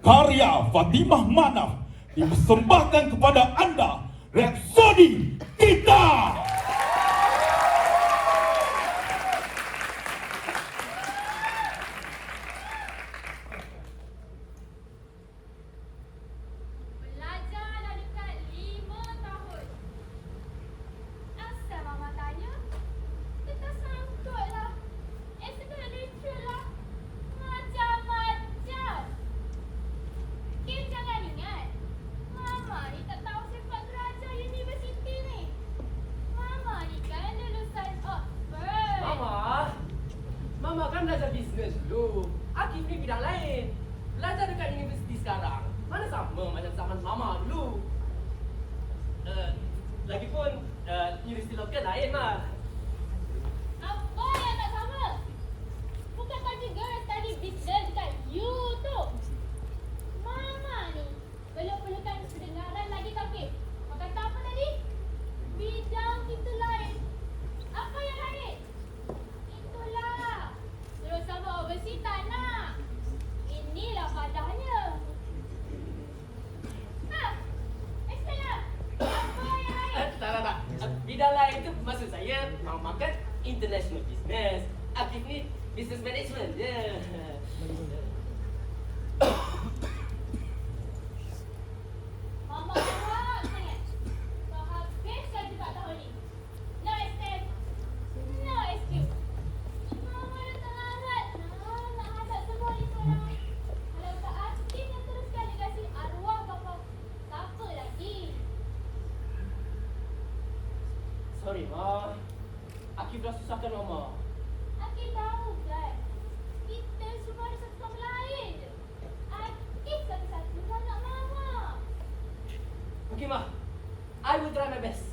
karya Fatimah Manaf dipersembahkan kepada anda Rhapsody kita. Belajarlah dekat 5 tahun. Asal mama tanya, kita sangkutlah. Sekolah literal lah. Macam-macam. Kim jangan ingat, mama ni tak tahu sepak teraja universiti ni. Mama ni kan lulusan Oxford. Mama kan belajar bisnes dulu. Akif ni bidang lain. Belajar dekat universiti sekarang mana sama macam zaman mama dulu. Lagipun universiti lokal lain mah. Apa yang tak sama? Bukan kau juga study business dekat U tu. Mama ni belum perlukan pendengaran lagi tau, Kim. Kau kata apa tadi? Bidang kita lain. Apa yang lain? Itulah. Terus sama overseas tak nak. Inilah padahnya. Explain lah. Apa yang lain? Tak. Bidang lain tu maksud saya mama kan international business. Akif ni business management je. Mama harap sangat kau habiskan juga tahun ni. No extend, no excuse. Mama dah tak larat nak hadap semua ni seorang. Kalau tak aktif yang teruskan legasi arwah bapa, siapa lagi? Sorry ma. Akif dah susahkan mama. Akif tahu kan? Kita semua ada satu sama lain je. Akif satu-satu anak mama. Okay ma. I will try my best.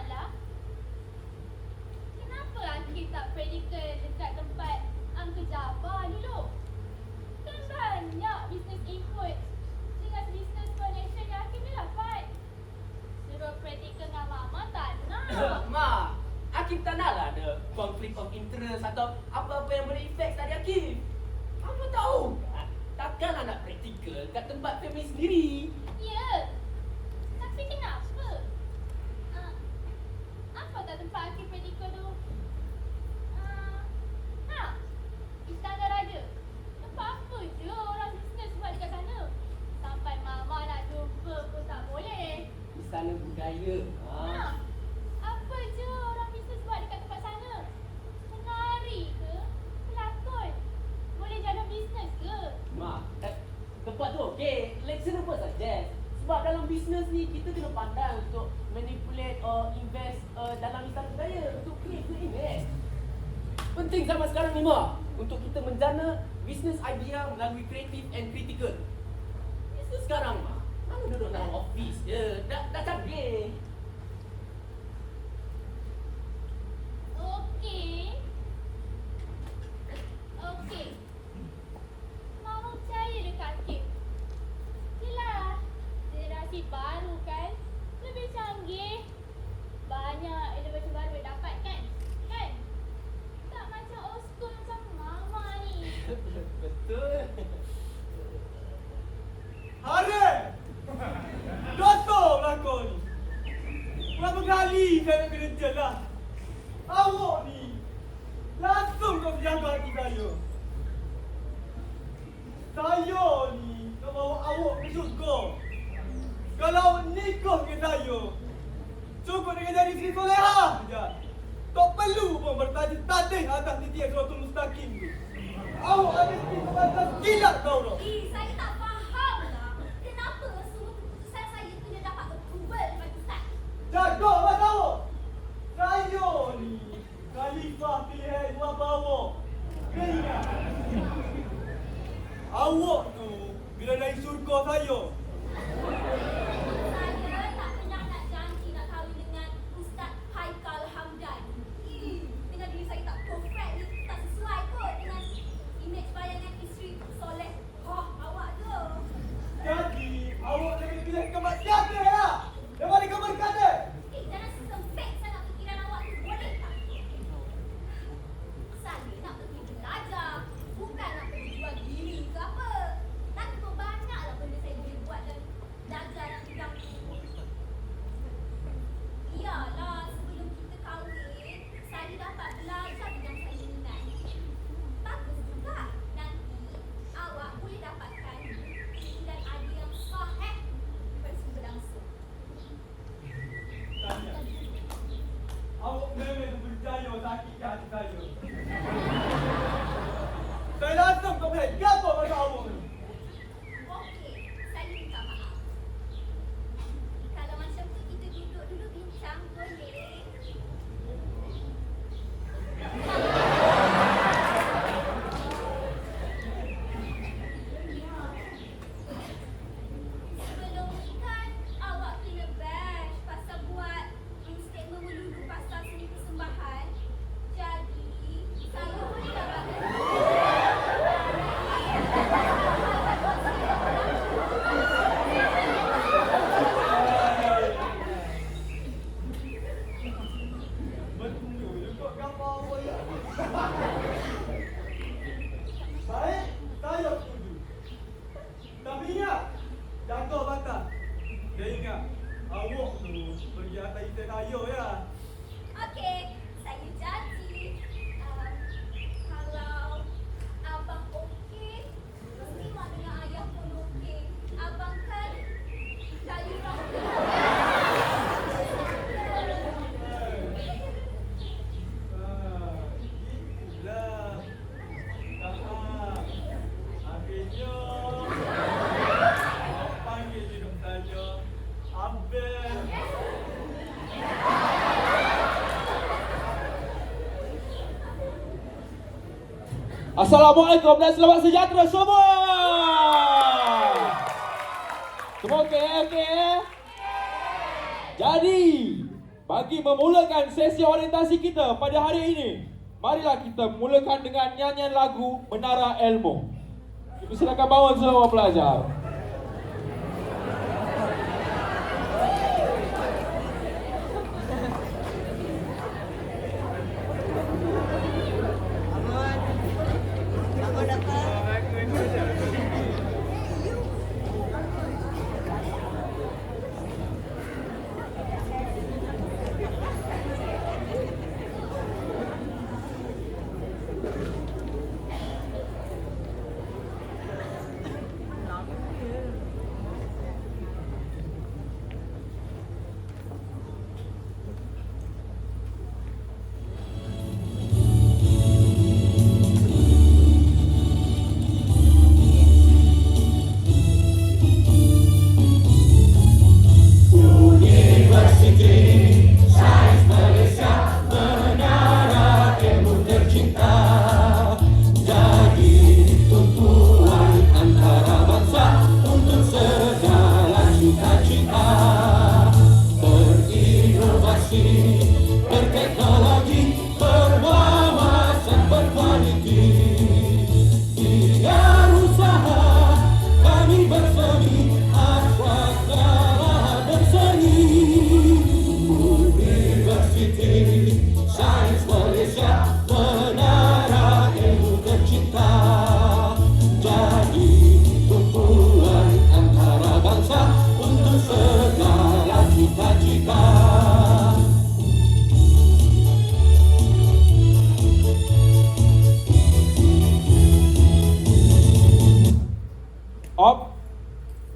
Lah. Kenapa Akif tak predical dekat tempat Uncle Jabbar dulu? Kan banyak business input dengan business connection yang Akif dia dapat. Suruh predical dengan mama tak nak. Ma, Akif tak naklah ada conflict of interest atau apa-apa yang boleh effect tadi Akif. Apa tahu? Takkanlah nak praktikal kat tempat family sendiri. Ya. Tapi kenapa? Apa tak tempat Akif predical tu? Istana Raja. Tempat apa je orang business buat dekat sana? Sampai mama nak jumpa pun tak boleh. Istana budaya. Apa je orang bisnes buat dekat tempat sana? Menari ke? Pelakon? Boleh jalan bisnes ke? Ma, tempat tu okey. Lecturer pun suggest. Sebab dalam bisnes ni kita kena pandai untuk manipulate or invest dalam istana budaya untuk create good image. Penting zaman sekarang ni Ma, untuk kita menjana bisnes idea melalui kreatif and critical. Bisnes sekarang Ma, mana duduk dalam office je. Dah canggih. Okey. Mama percaya dekat Akif. Yelah, generasi baru kan? Lebih canggih. Banyak innovation baru yang dapat kan? Kan? Tak macam old school macam mama ni. Betul. Hari! Datanglah kau ni. Berapa kali saya nak kena jelas? Awak ni langsung kau berjaga hati saya. Saya ni nak bawa awak ke syurga. Kalau awak nikah dengan saya, cukup dengan jadi Sri Solehah je. Tak perlu pun bertajih-tajih atas titian Suratul Mustaqim tu. Awak ada sebatas kilat kau tu. Saya tak faham lah. Kenapa semua keputusan saya kena dapat approval daripada Ustaz? Jaga mata awak. Saya ni khalifah pilihan bapa awak. Kena ingat. Awak tu bila naik syurga saya. Saya tak pernah nak janji nak kahwin dengan Ustaz Haikal Hamdan. Dengan diri saya tak perfect, tak sesuai kot dengan imej bayangan isteri soleh. Awak kemaksiatan lah. Yang mana kau berkata? Jangan sempit sangat fikiran awak tu, boleh tak? Saya nak pergi belajar, bukan nak pergi jual diri ke apa. Lagi pun banyaklah benda saya boleh buat dan belajar dalam bidang tu. Iyalah, sebelum kita kahwin, saya dapat belajar bidang saya minat. Bagus juga, nanti awak boleh dapatkan bukti dan ada yang sahih bersumber langsung. Tanya. Awak memang berjaya sakitkan hati saya. Saya langsung kau boleh gabung dengan awak ni. Okey, saya minta maaf. Kalau macam tu kita duduk dulu bincang, boleh? Sebelum ni kan awak kena bash pasal buat statement melulu pasal seni persembahan. Jadi, saya boleh dapatkan Betul juga gambar awak ya. Baik, saya setuju. Tapi ingat, jaga batas. Dan ingat, awak tu pergi atas isteri saya ya. Okey, saya janji. Kalau abang okey, Muslimah dengan ayah pun okey. Abang kan kayu Itulah. Akhirnya, awak panggil hidup saya Abel. Assalamualaikum dan selamat sejahtera semua. Semua okey? Jadi, bagi memulakan sesi orientasi kita pada hari ini, marilah kita mulakan dengan nyanyian lagu Menara Ilmu. Silakan bangun semua pelajar.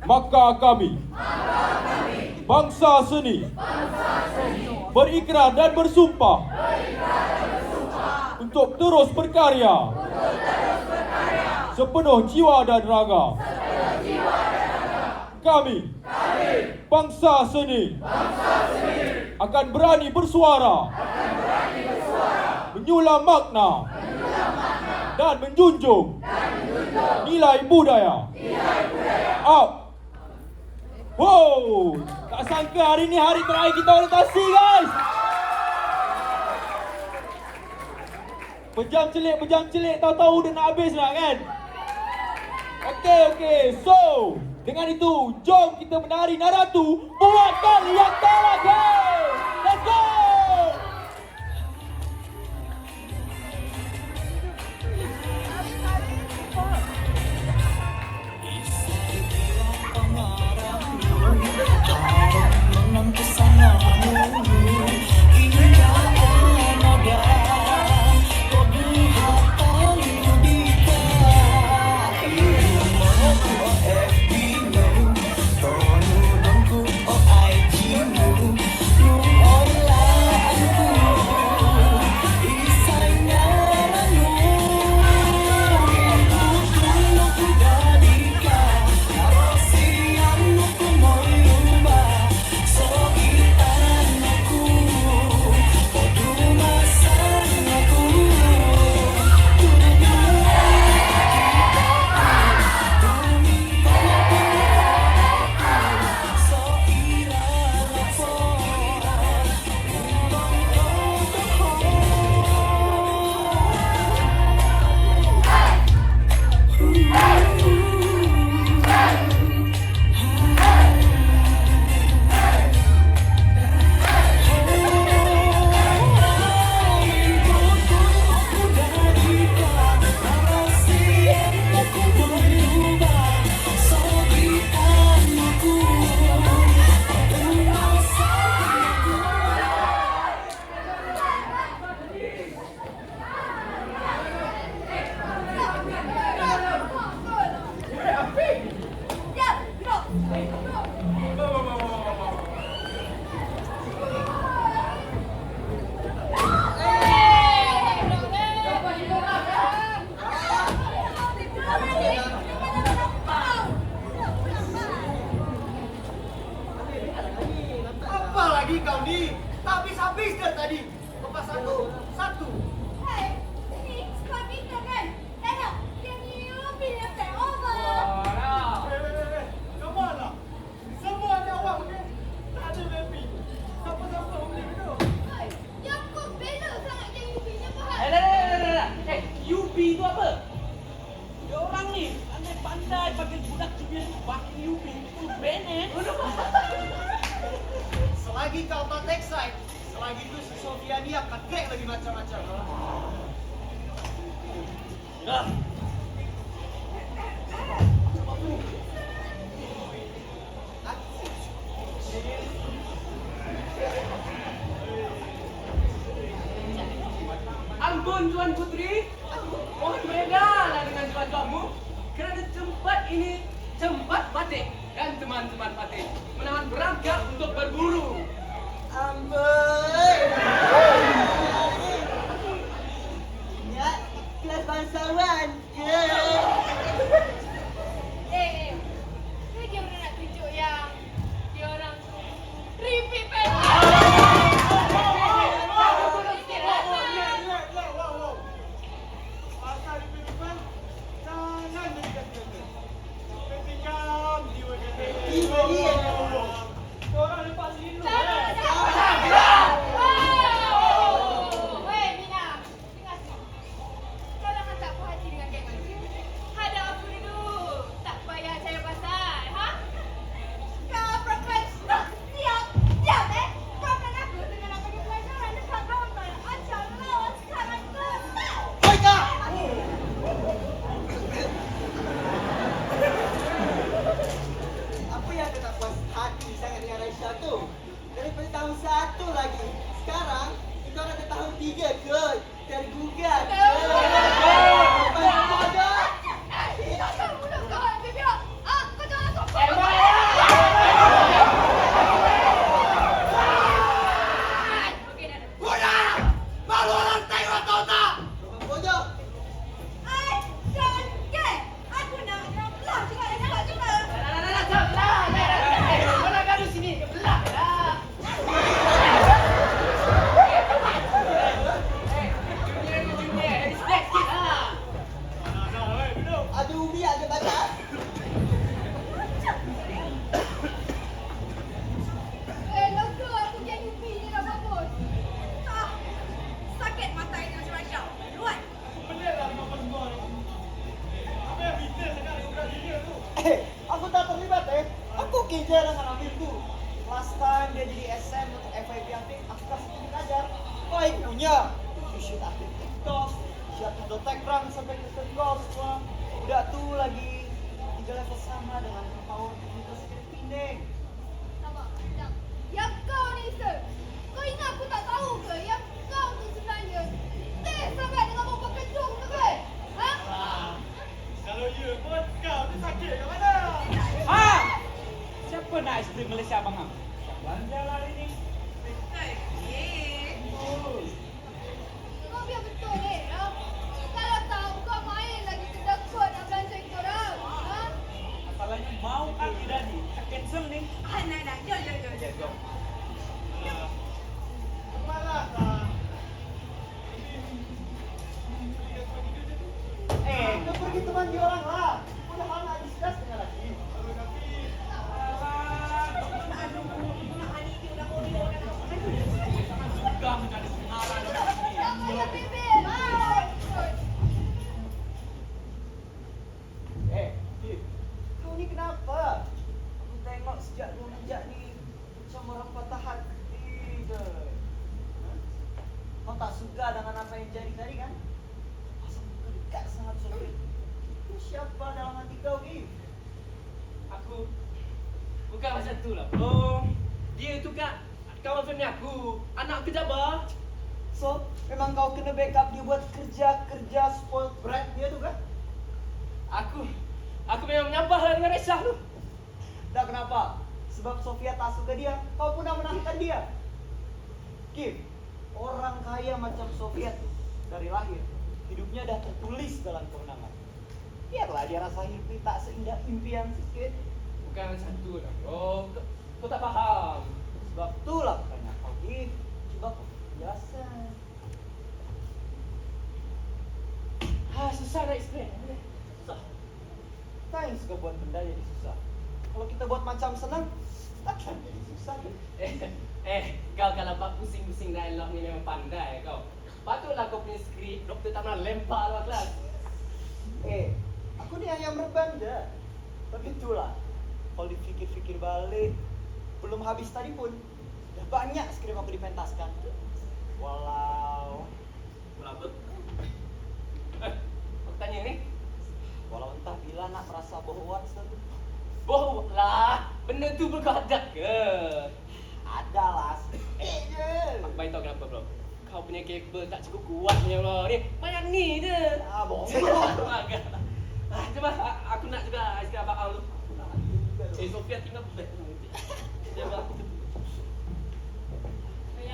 Maka kami bangsa seni berikrar dan bersumpah untuk terus berkarya sepenuh jiwa dan raga. Kami bangsa seni akan berani bersuara, menyulam makna dan menjunjung nilai budaya. Up. Wow, tak sangka hari ni hari terakhir kita orientasi, guys. Pejam celik tahu-tahu dah nak habis nak kan? Okey. So, Dengan itu, jom kita menari Naratu buat kali yang terakhir. Let's go! Apa lagi kau ni? Tak habis-habis dah tadi. Lepas satu. Hei, ini sebab kita kan? Tengok, dia new pilih over. Come on lah. Semua ada awak okey? Tak ada baby. Siapa-siapa boleh tu? Hei, yang kau bela sangat yang you punya Fahad. UB tu apa? Dia orang ni pandai pakai budak cubir pakai UB tu benet. Selagi kau tak take side, selagi tu si Sofia ni akan crack lagi macam-macam. Ampun Tuan Putri, mohon bedalah dengan tuan-tuanmu kerana tempat ini tempat batik dan teman-teman batik menahan berangkat untuk berburu. Amboi. Ya, kelas bangsawan ke? Dia orang nak tunjuk yang dia orang tu repeat pen. Pasal di depan, jangan jadi kata-kata. Ketikam jiwa kata. Orang lepas linu. Weh Mina, dengar sini. Kau jangan tak puas hati dengan geng manusia. Hadap aku dulu. Tak payah cari pasal, ha? Kau profesional. Siap. Siap Kau akan aku dengan nak bagi pelajaran dekat gambar. Acah lawan sekarang kesal. Baiklah. Apa yang kau tak puas hati sangat dengan Raisya tu? Daripada tahun 1 lagi. Sekarang, kau dah ke tahun 3 ke? Tergugat ke? Apa dah? Jangan mulut kau, Bibia. Kau jangan sopan. Okey dah. Bodoh! Malu orang tengok kau tak? Kau bodoh. I don't care. Aku nak belah juga dengan kau juga. Mana gaduh sini? Belah dah. Junior, respect sikit lah. Amir tu. Last time dia jadi SM untuk FIP Apik, aku kasih dia belajar. Baik punya. You should update TikTok. Siap untuk tag rank sampai ke gold semua. Budak tu lagi 3 level sama dengan power kita sekali pindah. Sabar, sekejap. Yang kau ni, sir. Kau ingat aku tak tahu ke? Yang kau ni sebenarnya test sangat dengan bapa kecung tu ke? Ha? Kalau you pun kau tu sakit kat mana? Ha! Siapa nak isteri Malaysia abang Ham? Belanja lah hari ni. Kau biar betul ni. Ha? Kalau tahu kau main lagi kedekut nak belanja kita orang. Ha? Masalahnya mau kan tidak ni? Tak cancel ni. Nak. Jom. Kemalah. Kau pergi teman dia orang lah. Udah hal nak discuss dengan lagi. Suka mencari pengaran orang ni. Jangan payah bebel. Bye. Kif, kau ni kenapa? Aku tengok sejak lu menjak ni macam orang patah hati je. Ha? Kau tak suka dengan apa yang jadi tadi kan? Asal kau dekat sangat Sophie. Itu siapa dalam hati kau, Kif? Aku bukan macam tu lah bro. Dia tu kan kawan family aku. Anak pejabat. So, memang kau kena backup dia buat kerja-kerja spoiled brat dia tu kan? Aku memang menyambah lah dengan Resah tu. Dah kenapa? Sebab Sofia tak suka dia, kau pun dah menangkan dia. Kim, orang kaya macam Sofia tu dari lahir hidupnya dah tertulis dalam kemenangan. Biarlah dia rasa hidup tak seindah impian sikit. Bukan macam tu lah bro. Kau tak faham. Sebab itulah bukannya kau Kim. Cuba kau biasa. Susah nak explain. Susah. Thanks kau buat benda jadi susah. Kalau kita buat macam senang, takkan jadi susah kan? Kau kalau buat pusing-pusing dialog ni memang pandai kau. Patutlah kau punya skrip doktor tak pernah lempar dalam kelas. Aku ni ayam berbanda. Tapi itulah, kalau dipikir-fikir balik, belum habis tadi pun, dah banyak skrip aku dipentaskan. Walau Apa? Aku tanya ni. Walau entah bila nak merasa bohong satu. Bohong lah. Benda tu pun kau hadap ke? Adalah sikit je. Aku beritahu kenapa bro. Kau punya kabel tak cukup kuat punya bro. Ni banyak ni je. Bohong. Cuba aku nak juga aiskrim abang tu. Sofia tinggal beg. Dia buat.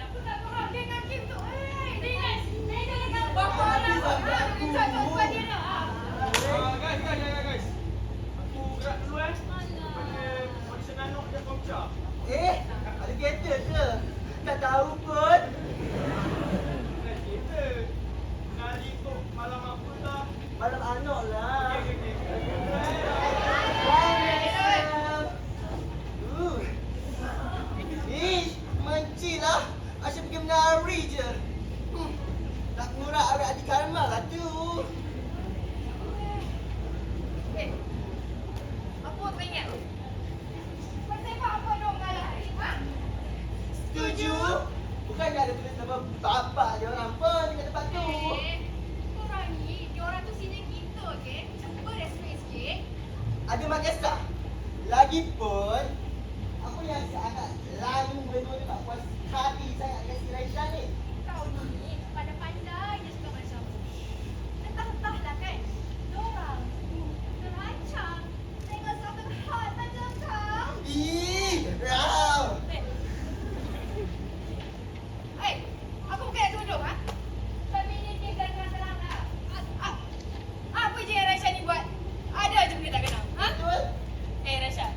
Aku tak faham geng Hakim tu. Dia dengan bapa orang. Aku cakap buat dia nak. Guys. Aku gerak dulu Pada audition anak dia Komca. Ada kereta ke? Tak tahu pun. Kita nak ikut malam apa tak? Malam anak lah. Mencik lah. Asyik pergi menari je. Tak murah adik Karma lah tu. Apa kau ingat? Kau tembak apa dong ngalah? Ha? Setuju? Bukan ada tulis nama bapak dia orang pun dekat tempat tu. Korang ni, diorang tu sini kita, okey? Cuba respect sikit. Ada mak kisah. Lagipun, apa yang si anak lalu berdua ni tak puas hati sangat dengan si Raisha ni. Kau ni pandai-pandai je suka macam entah-entahlah kan. Diorang tu terancam dengan satu hal macam kau. Rau! Aku bukan nak tunjuk, ha? Tapi ni dia terang-terang lah. Apa je yang Raisha ni buat? Ada je benda tak kenal, ha? Betul? Raisha.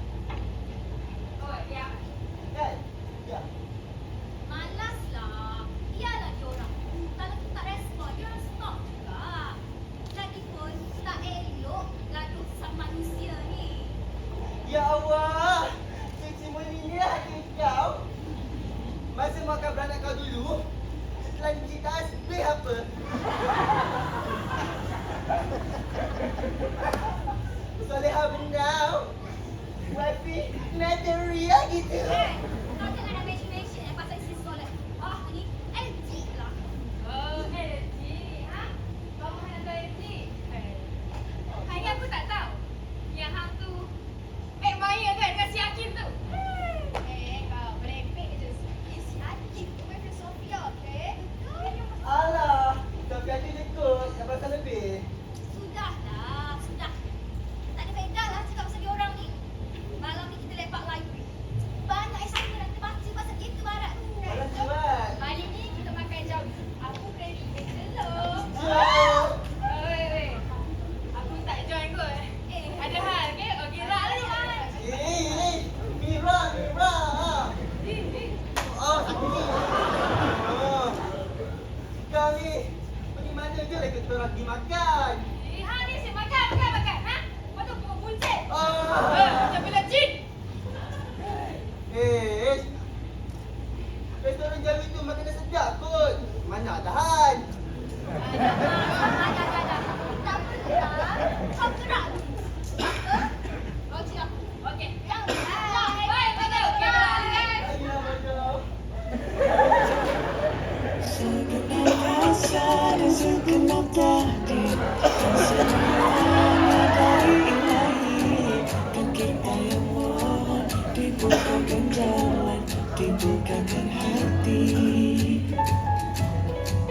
bukakan jalan, dibukakan hati.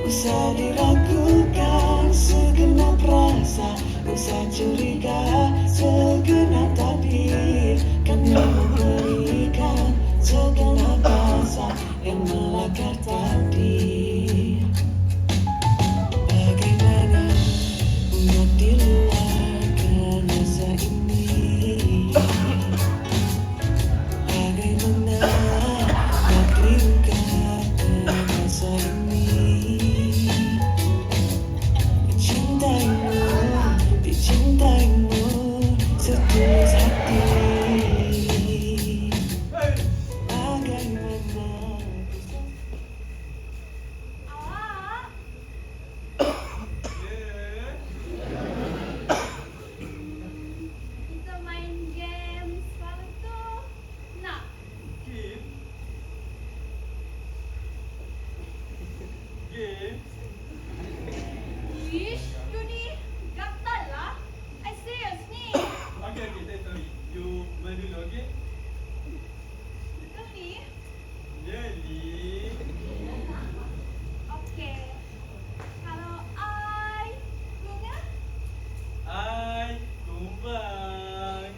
Usah diragukan segenap rasa, usah curiga segenap takdir. Kami memberikan segenap rasa yang melakar takdir. Bagaimana umat diluarkan rasa ini? Bagaimana nak ringkatkan rasa ini? Mencintaimu, dicintaimu setulus hati. Bagaimana? Awak, kita main game sekarang tu. Nak? Game? Game? Ish, you ni gatal lah. I serious ni. Okay, sorry. You main dulu, okay? Betul ni? Jelly. Okay. Kalau I bunga, I kumbang.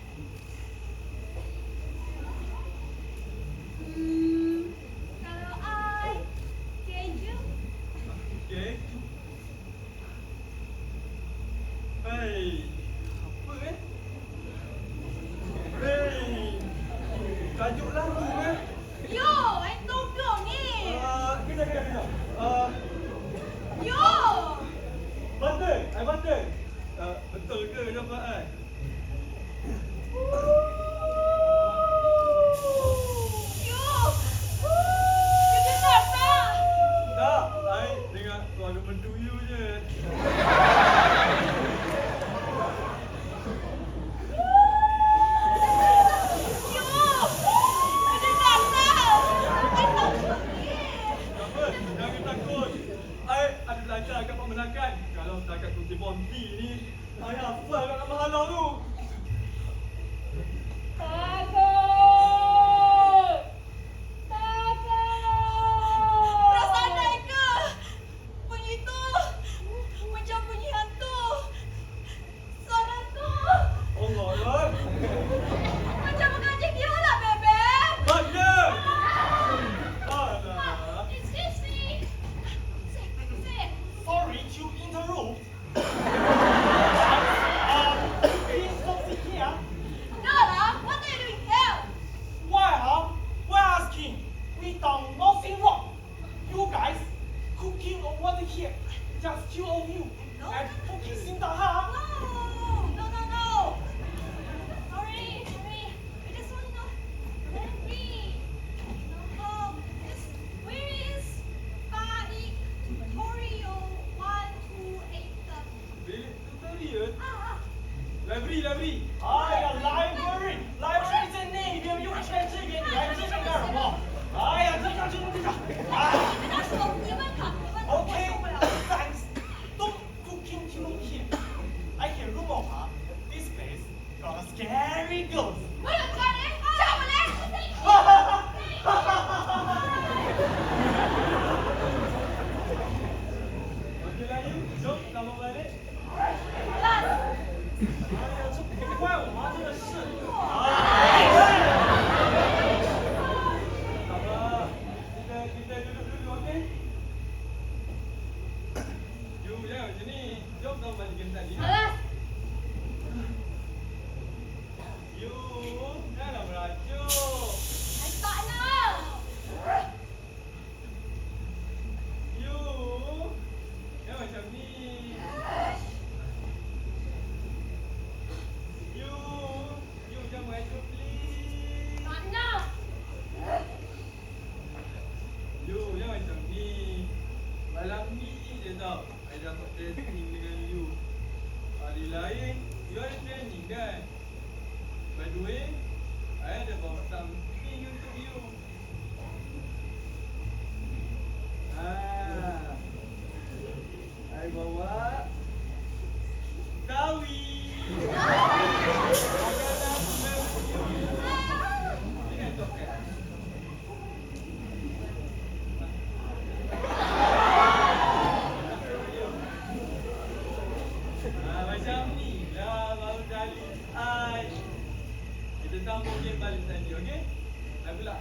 kalau I keju, Okay. Hey. Apa Hey. Tajuk lagu yo, I tunggu ni. Kejap. Yo, Button. I button. Betul ke jawapan I? yo, you dengar tak? Tak, I dengar suara mendu you je. Yo, you dengar tak? I tunggu ni. Apa? Jangan takut. I ada belajar kat Pak Menakan. Kalau setakat kunci Bonti ni, I hafal kat nama halau tu. Takut! Takut! Perasaan I ke? Bunyi tu macam bunyi hantu. Suara tu Allah Allah. macam mengajak dia lah, Bebek. Button! Alah. Excuse me! Say, Sorry to interrupt. Please don't sit here. no lah, what are you doing here? Why, We're asking. We done nothing wrong. You guys cooking over here. Just two of you. No. And cooking in the house. No. Sorry. I just want to know where we. Just where is Victorio 128? Bilik tutorial. Library.哎呀，library，是那边又是在这边，你来这边干什么？哎呀，这个。你们那说，你们看， OK，thanks，都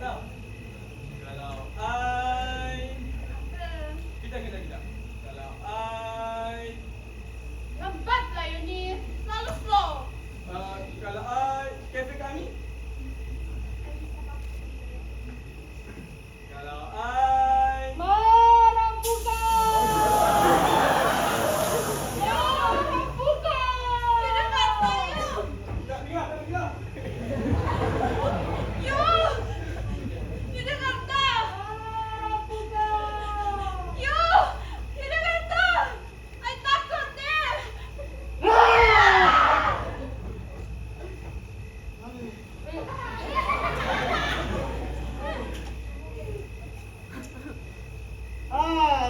tau. Kalau I kita. Kalau I Lambat lah you ni. Selalu slow. kalau I kafe kami. Kalau I Merampukan. Merampukan. Tidak kata you. tak dengar. You. Tidak kata. Merampukan. You. Tidak kata. I takut deh.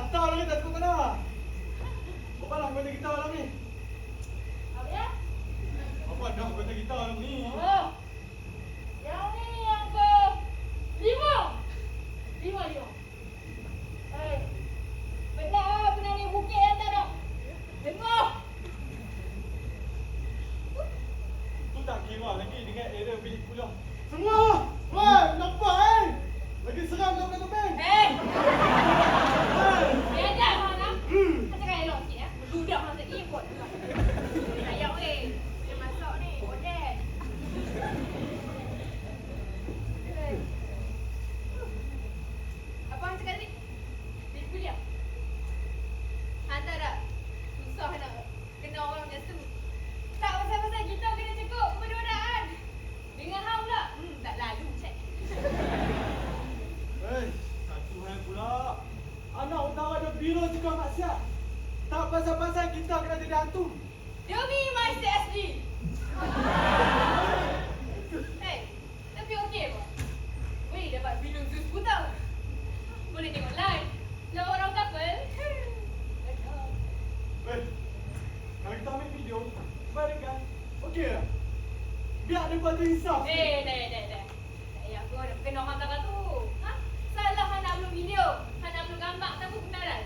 Tahu lagi tak takut mana? Bapak kota kita malam ni. Apa ya? Bapak dah kota kita malam ni. Oh. Yang ni yang ke 5. 5. Eh. Benar ni bukit yang tak ada. Tengok. Tu tak kira lagi dengan area bilik kuliah. Semua! Woi, nampak Lagi seram kau kata bang. Eh. Biar mana? Macam kaya elok sikit ya. Budak masa ikut. Ayam ni. Dia masuk ni. Bodet. Apa hang cakap tadi? Bilik kuliah. Hantar tak? Susah nak kena orang macam tu. Tak pasal-pasal kita kena cukup kemudaraan. Dengan hang pula. Tak lalu cek. Satu hal pula. Anak utara ada biro juga maksiat. Tak pasal-pasal kita kena jadi hantu. Demi Master SD. Hey, tapi okey apa? Boleh dapat filem Zeus Putau. Boleh tengok live. Lawan orang couple. Kalau kita ambil video, balikkan. Okey tak? Biar dia buat tu insaf. Dah. Saya aku dah kena orang kakak tu. Ha? Salah hang nak upload video. Hang nak upload gambar tak pun kenalan.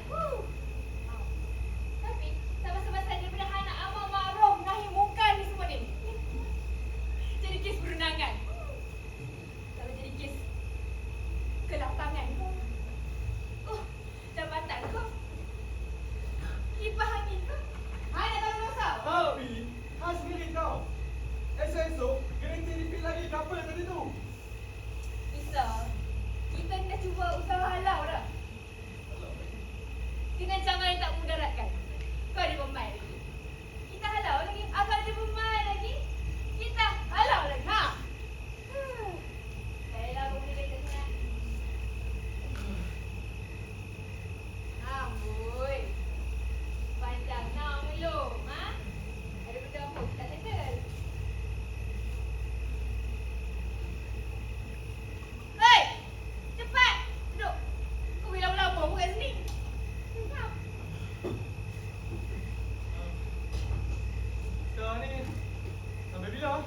Tapi tak pasal-pasal daripada hang nak amal ma'ruf nahi munkar ni semua ni. Jadi kes perundangan. Kalau jadi kes kelapangan kau. Oh, jambatan kau. Kipas angin kau. Hang nak tahu dosa? Tapi, hang sendiri tahu. Esok-esok, gerenti repeat lagi couple tadi tu. Bisa. Kita ni dah cuba usaha halau dah. Dengan cara yang tak mudaratkan. Kau ada pemain lagi. Kita halau lagi. Akal ada pemain lagi. Kita halau lagi. Ha? Saya lah boleh kata senang. Amboi. Panjang nak belum? Ha? Ada benda apa? Tak settle. Hei! Cepat! Duduk! Kau boleh lama-lama pun kat sini. Kenapa? Kita ni, sampai bila?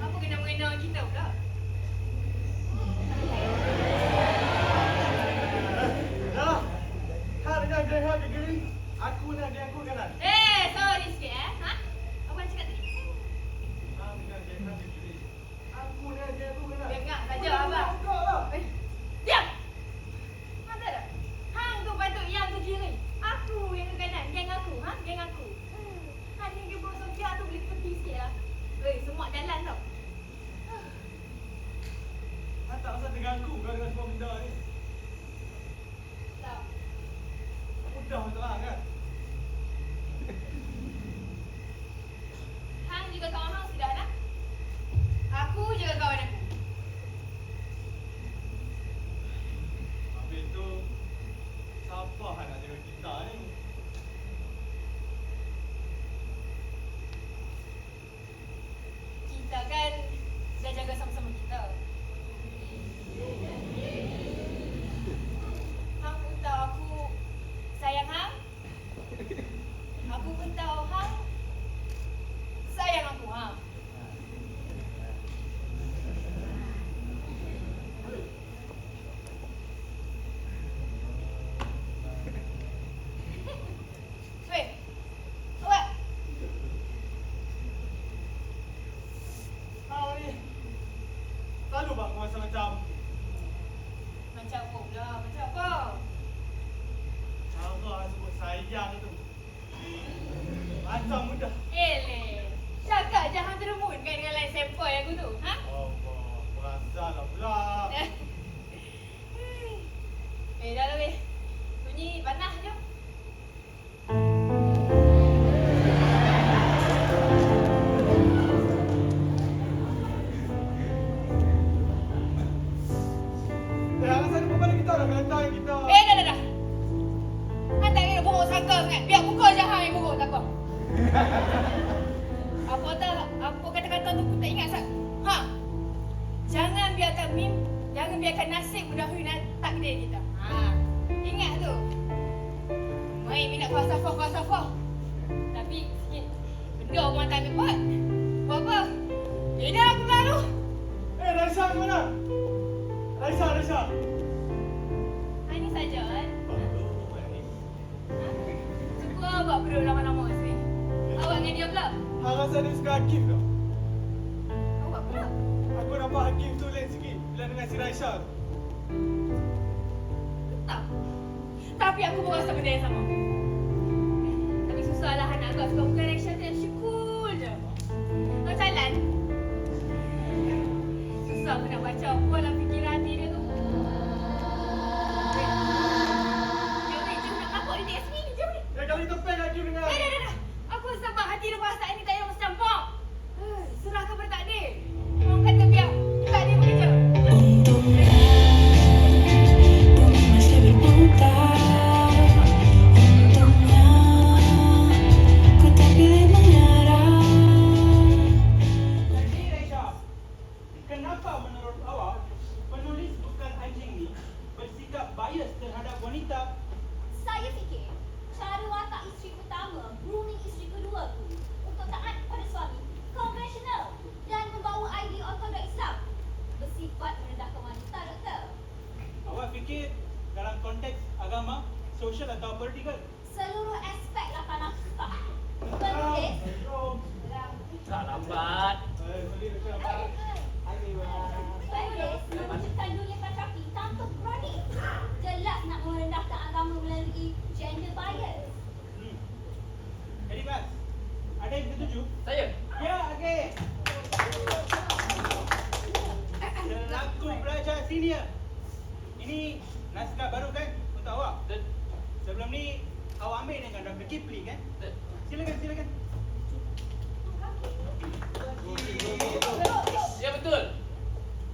Apa kena-mengena kita pula? Dah. Hang dengan geng hang ke kiri. Aku nak geng aku kanan. Sorry sikit Ha? Apa nak cakap tadi? Hang dengan geng hang ke kiri. Aku nak geng aku kanan. Dengar saja abang. Kau lah. Diam! Masa tak? Hang tu patut yang ke kiri. Aku yang ke kanan. Geng aku. Ha? Geng aku. Hang ni geng Bro Sofia tu boleh tepi sikit lah. Semua jalan tau. Hang tak usah terganggu kau dengan semua benda ni. Tak. Mudah terang kan? Hang juga kawan hang sudah nak? Aku juga kawan aku. Habis tu, siapa hang nak jaga kita ni? Kita kan dah jaga sama-sama kita. Hang pun tahu aku sayang hang. yang tu. Macam mudah. Cakap jangan teremut kan dengan lain sampel aku tu. Ha? Allah, perasanlah pula. Dah lah weh. Bunyi panas je. Jangan sana kepada kita orang hantar kita. Dah. Hantar dia buruk sangka sangat. Biar pukul je hang yang buruk tak apa. Apa kata-kata tu aku tak ingat sat. Ha. Jangan biarkan nasib mendahului takdir kita. Ha. Ingat tu. Main minat falsafah. Tapi sikit benda orang tak dapat. Buat apa? Dah aku lalu. Raisa ke mana? Raisa. Ini saja kan. Suka awak berdua lama-lama sini. Awak dengan dia pula. Hang rasa dia suka Hakim tak? Awak pula. Aku nampak Hakim tu lain sikit bila dengan si Raisa tu. Tak. Tapi aku pun rasa benda yang sama. Tapi susahlah anak agak suka bukan reaction tu yang syukul je. Macam Lan. Susah aku nak baca apa dalam fikiran hati dia tu. Jom nak kapok di teksi ni. Jom ni. Dia kali tepeng Hakim dengan. Dah. Aku sebab hati dan perasaan ni tak payah mesti campur. Serahkan pada takdir. Orang kata biar takdir bekerja. Untungnya bumi masih berputar. Untungnya ku tak pilih menyerah. Jadi Raisa, kenapa menurut awak penulis bukan anjing ni bersikap bias terhadap wanita? Saya fikir cara watak isteri pertama, grooming isteri kedua tu untuk taat pada suami konvensional dan membawa idea ortodoks Islam bersifat merendahkan wanita, doktor. Awak fikir dalam konteks agama, sosial atau politikal? Seluruh aspek lah nafkah. Penulis Tak lambat. Penulis mewujudkan dunia patriarki tanpa kronik. Jelas nak merendahkan agama melalui gender bias. Jadi Bas, ada yang setuju? Saya. Ya, okey. Selaku pelajar senior, ini naskah baru kan untuk awak? Sebelum ni awak ambil dengan Dr. Kipli kan? Silakan. Ya betul.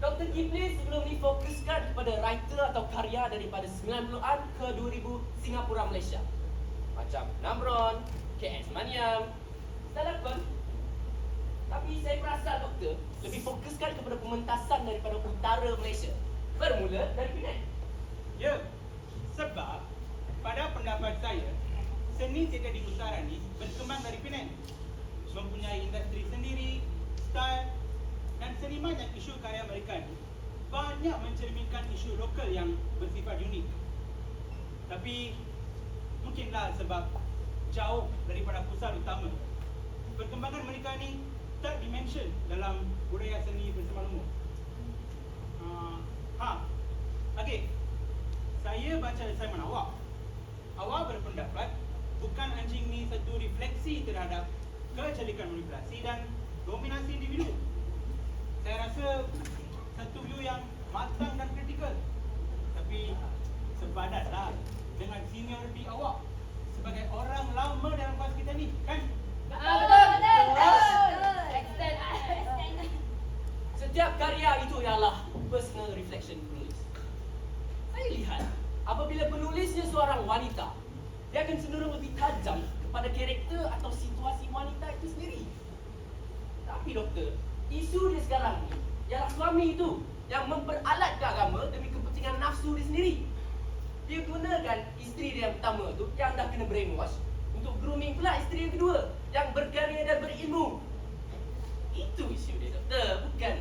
Dr. Kipli sebelum ni fokuskan kepada writer atau karya daripada 90-an ke 2000 Singapura Malaysia. Macam Namron, KS Maniam, Salakon. Tapi saya perasan doktor lebih fokuskan kepada pementasan daripada utara Malaysia. Bermula dari Penang. Ya, sebab pada pendapat saya, seni teater di utara ni berkembang dari Penang. Mempunyai industri sendiri, style dan seniman yang isu karya mereka ni banyak mencerminkan isu lokal yang bersifat unik. Tapi mungkinlah sebab jauh daripada pusat utama, perkembangan mereka ni tak dimention dalam budaya seni bersama umum. Okey. Saya baca assignment awak. Awak berpendapat bukan anjing ni satu refleksi terhadap kecelikan manipulasi dan dominasi individu. Saya rasa satu view yang matang dan kritikal. Tapi sepadatlah dengan seniority awak sebagai orang lama dalam kelas kita ni, kan? Betul. Setiap karya itu ialah personal reflection penulis. Saya lihat apabila penulisnya seorang wanita, dia akan cenderung lebih tajam kepada karakter atau situasi wanita itu sendiri. Tapi doktor, isu dia sekarang ni ialah suami itu yang memperalat ke agama demi kepentingan nafsu dia sendiri. Dia gunakan isteri dia yang pertama tu yang dah kena brainwash untuk grooming pula isteri yang kedua yang berkarya dan berilmu. Itu isu dia doktor, bukan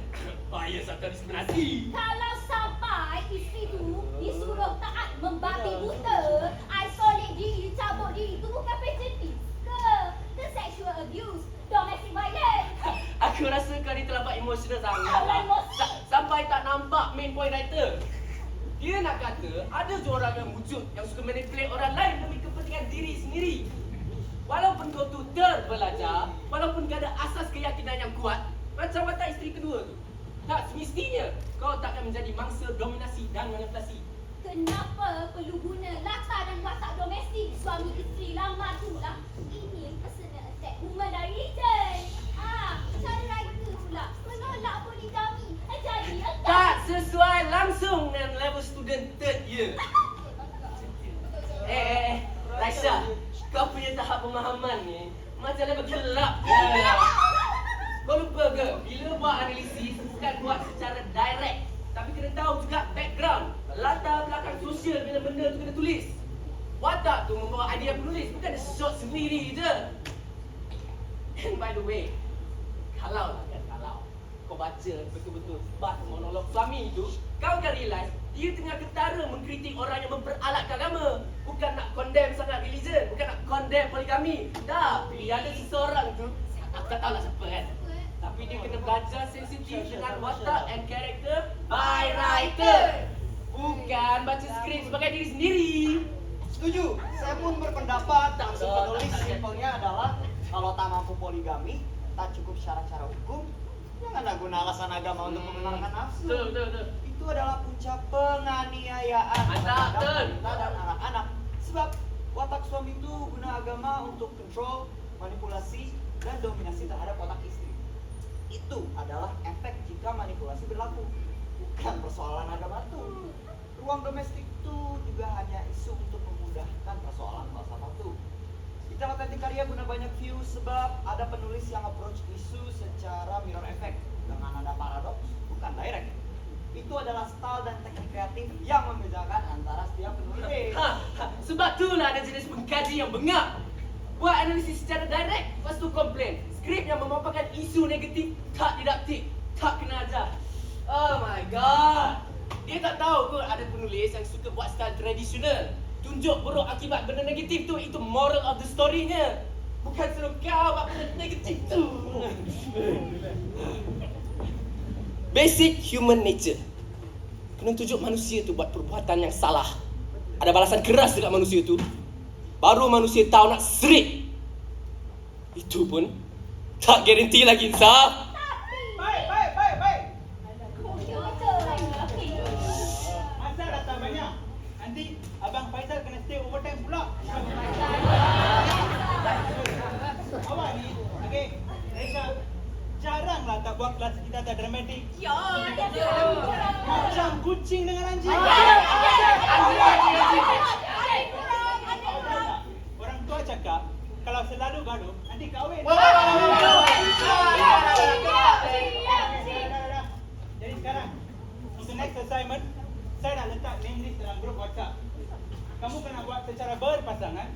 bias atau diskriminasi. Kalau sampai isteri tu disuruh taat membabi buta, isolate diri, cabut diri, itu bukan pageantry ke sexual abuse, domestic violence. Aku rasa kau ni terlampau emosional sangat. Allah, emosi. Sampai tak nampak main point writer. Dia nak kata ada je orang yang wujud yang suka manipulate orang lain demi kepentingan diri sendiri. Walaupun kau tu terbelajar, walaupun kau ada asas keyakinan yang kuat, macam watak isteri kedua tu, tak semestinya kau tak akan menjadi mangsa dominasi dan manipulasi. Kenapa perlu guna latar dan watak domestik suami isteri lama tu lah? Ini personal attack woman dari region. Cara raya pula menolak poligami. Jadi Tak sesuai langsung dengan level student third year. Raisha, kau punya tahap pemahaman ni macam level gelap je. Kau lupa ke, bila buat analisis bukan buat secara direct, tapi kena tahu juga background, latar belakang sosial bila benda tu kena tulis. Watak tu membawa idea penulis, bukan shot sendiri je. And by the way, kalau kau baca betul-betul bab monolog suami itu, kau akan realise dia tengah ketara mengkritik orang yang memperalatkan agama. Bukan nak condemn sangat religion, bukan nak condemn poligami. Tapi ada seseorang tu, aku tak tahu lah siapa kan, tapi dia kena belajar sensitif dengan watak and character by writer, bukan baca skrip sebagai diri sendiri. Setuju. Saya pun berpendapat langsung penulis simpelnya adalah kalau tak mampu poligami, tak cukup syarat-syarat hukum, janganlah guna alasan agama untuk membenarkan nafsu. Betul. Itu adalah puncak penganiayaan Mantap, terhadap betul. wanita dan anak-anak. Sebab watak suami itu guna agama untuk kontrol, manipulasi, dan dominasi terhadap watak istri. Itu adalah efek jika manipulasi berlaku, bukan persoalan agama itu. Ruang domestik itu juga hanya isu untuk memudahkan persoalan falsafah itu. Kita Authentic Karya guna banyak view sebab ada penulis yang approach isu secara mirror effect dengan ada paradoks, bukan direct. Itu adalah style dan teknik kreatif yang membedakan antara setiap penulis. Sebab itulah ada jenis pengkaji yang bengap. Buat analisis secara direct, lepas tu komplain. Skrip yang memaparkan isu negatif tak didaktik, tak kena ajar. Oh my god. Dia tak tahu kot ada penulis yang suka buat style tradisional. Tunjuk buruk akibat benda negatif tu, itu moral of the story-nya. Bukan suruh kau buat benda negatif tu. Basic human nature. Kena tunjuk manusia tu buat perbuatan yang salah. Ada balasan keras dekat manusia tu. Baru manusia tahu nak serik. Itu pun tak garanti lagi, insaf. Baik. Asal datang banyak. Nanti Abang Faizal kena stay overtime pula. Awak ni, okey, Raisha, jaranglah tak buat kelas kita tak dramatik. Macam kucing dengan anjing. Orang tua cakap, kalau selalu gaduh, nanti kahwin. Jadi sekarang, untuk next assignment, saya dah letak name list dalam grup WhatsApp. Kamu kena buat secara berpasangan.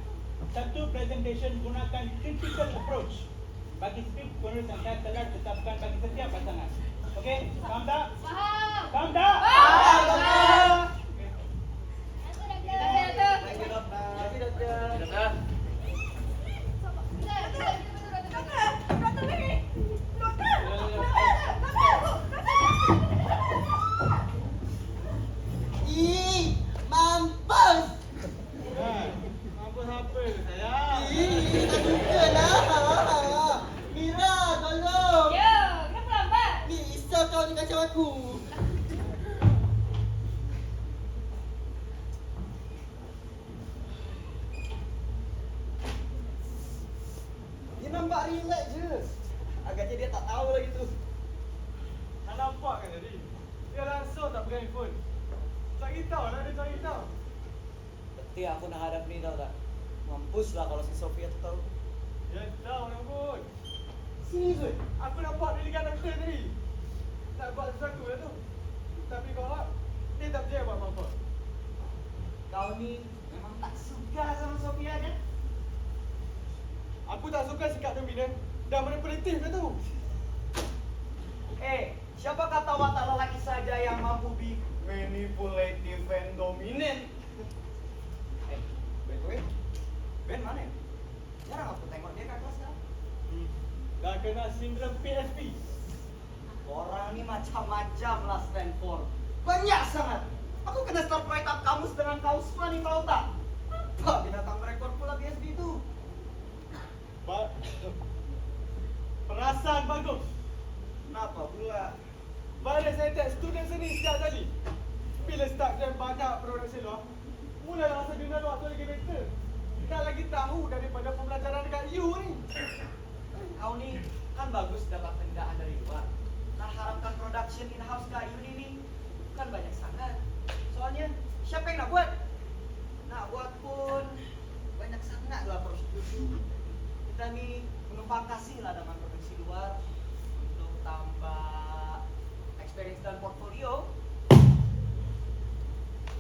Satu presentation gunakan critical approach bagi skrip penulis yang saya telah tetapkan bagi setiap pasangan. Okey, faham tak? Faham tak? Thank you, dokter. Ih, mampus! Apa sayang? Ih, tak suka lah. Mira, tolong. Kenapa lambat? Ni Isa kau ni kacau aku. Dia nampak relax je. Agaknya dia tak tahu lagi tu. Tak nampak kan tadi? Dia langsung tak pegang handphone. Cari tahu lah dia cari tahu. Berarti aku nak hadap ni tau tak? Mampus lah kalau si Sofia tu tahu. Dia tahu Rambut. Sini Zul, aku nampak dia dekat doktor tadi. Nak buat sesuatu lah tu. Tapi kau harap, dia tak percaya buat apa-apa. Kau ni memang tak suka sama Sofia kan? Aku tak suka sikap dominan dan manipulatif dia tu. Siapa kata watak lelaki saja yang mampu be manipulative and dominant? By the way, Ben mana? Jarang aku tengok dia kat kelas sekarang. Dah kena sindrom PSP. Orang ni macam-macam lah Stanford. Banyak sangat. Aku kena start write up kamus dengan kau semua nih kalau tak. Apa binatang berekor pula BSB itu? Perasaan bagus. Kenapa pula? Pada saya tak student seni setiap kali. Bila start jam banyak produksi luar, mula rasa dunia luar tu lagi better. Kita lagi tahu daripada pembelajaran dekat you ni. Kau ni kan bagus dapat pendidikan dari luar. Nah harapkan production in-house ke Uni ni bukan banyak sangat. Soalnya siapa yang nak buat? Nak buat pun banyak sangat lah prosedur. Kita ni menumpang kasih lah dengan produksi luar untuk tambah experience dan portfolio.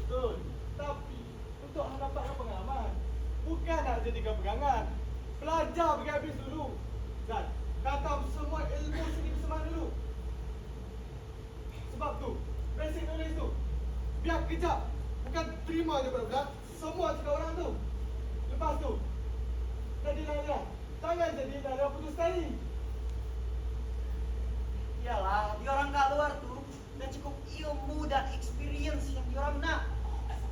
Betul. Tapi untuk mendapatkan pengalaman, bukan nak jadikan pegangan. Belajar pergi habis dulu. Dan khatam semua ilmu seni bersemangat dulu. Sebab tu, basic knowledge tu, biar kejap. Bukan terima je budak-budak, semua cakap orang tu. Lepas tu, jadilah. Jangan jadi dah putus tali. Iyalah, diorang kat luar tu dah cukup ilmu dan experience yang diorang nak.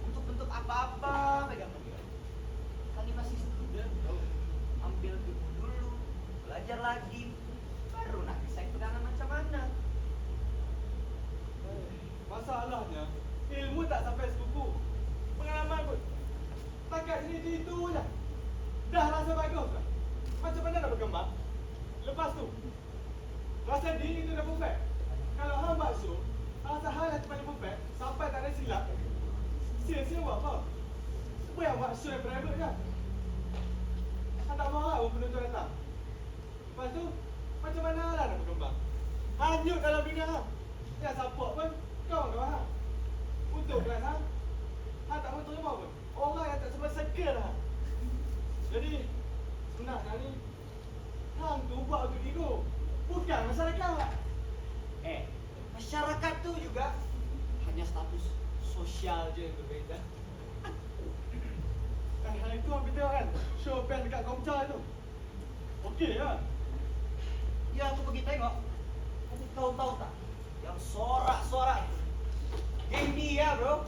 Untuk bentuk apa-apa pegangan dia. Kali masih student, bro. Ambil buku dulu, belajar lagi, baru nak decide pegangan macam mana. Masalahnya, ilmu tak sampai sebuku. Pengalaman pun takat sini itu je. Dah rasa bagus lah. Macam mana nak berkembang? Lepas tu, rasa diri tu dah perfect. Kalau hang buat show, rasa hang yang paling perfect, sampai tak ada silap, sia-sia buat apa? Siapa yang buat show yang private kan? Hang tak marah pun penonton datang. Lepas tu, macam mana lah nak berkembang? Hanyut dalam dunia hang. Yang support pun, kawan-kawan hang. Untuk kelas hang, hang tak mahu terima pun. Orang yang tak sempat circle hang. Jadi, sebenarnya ni, hang tu buat untuk ego, bukan masyarakat. Masyarakat tu juga hanya status sosial je yang berbeza. Hari tu hang beritahu kan, show band dekat Komca tu. Okey lah. Ya aku pergi tengok. Tapi kau tahu tak? Yang sorak-sorak itu geng dia bro.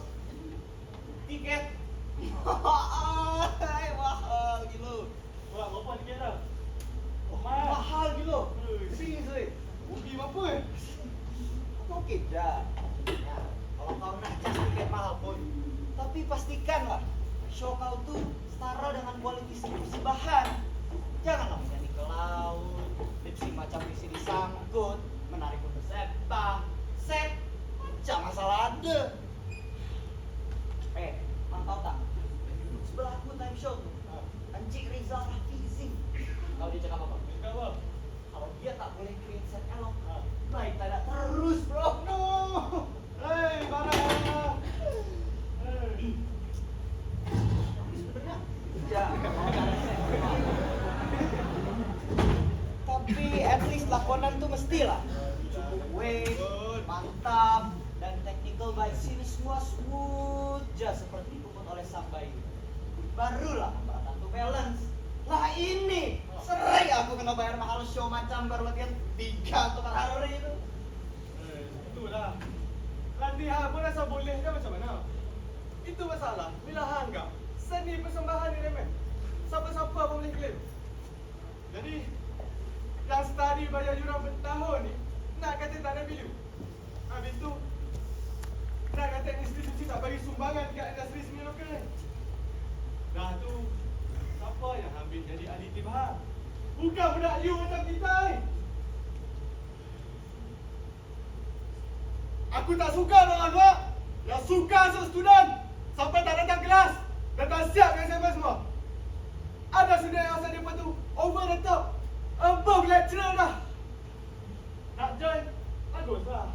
Tiket mahal gila. Berapa tiket dah? Mahal gila. Serius weh. Rugi berapa Aku okey je. Ya, kalau kau nak just tiket mahal pun, tapi pastikanlah show kau tu setara dengan kualitas persembahan. Janganlah menyanyi ke laut, lip-sync macam isi disangkut, menari pun bersepah, set macam masalah ada. Kau tahu tak? Sebelah aku time show tu, Encik Rizal Rafizi. Tahu dia cakap apa? Cakap apa? Kalau dia tak boleh create set elok, baik tak ada terus bro. No! Hei, barang! Tapi sebenarnya, ya, tapi at least lakonan tu mestilah cukup weight, mantap, dan technical by sini semua smooth je seperti dipuput oleh sang bayi. Barulah pemberatan tu balance. Lah ini, serai aku kena bayar mahal show macam baru latihan 3 untuk hari itu. Itulah. Latihan pun rasa boleh kan macam mana? Itu masalah. Bila hang anggap seni persembahan ni remeh, siapa-siapa pun boleh claim. Jadi, yang study bayar yuran bertahun ni, nak kata tak ada value. Habis tu, nak kata institusi tak bagi sumbangan kat industri seni lokal ni. Dah tu, siapa yang ambil jadi ahli tibah? Bukan budak you macam kita ni. Aku tak suka orang tua yang suka masuk student sampai tak datang kelas dan tak siap dengan assignment semua. Ada student yang rasa dia tu over the top, above lecturer dah. Nak join, baguslah.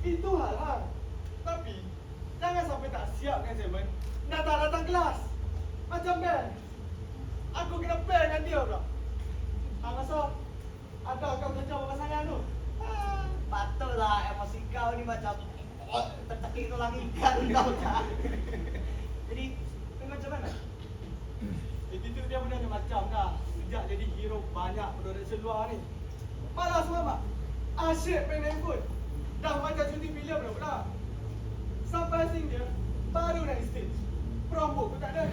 Itu hal lah. Tapi, jangan sampai tak siap dengan assignment, dah tak datang kelas. Macam Ben. Aku kena pair dengan dia pula. Masa ada kau kerja berpasangan tu. Patutlah emosi kau ni macam tercekik tu lagi kan kau dah. Jadi, macam mana? Attitude dia pun dah macam dah. Sejak jadi hero banyak production luar ni. Malas semua mak. Asyik main handphone. Dah macam cuti filem dah pula. Sampai sing dia baru naik stage. Promo pun tak ada.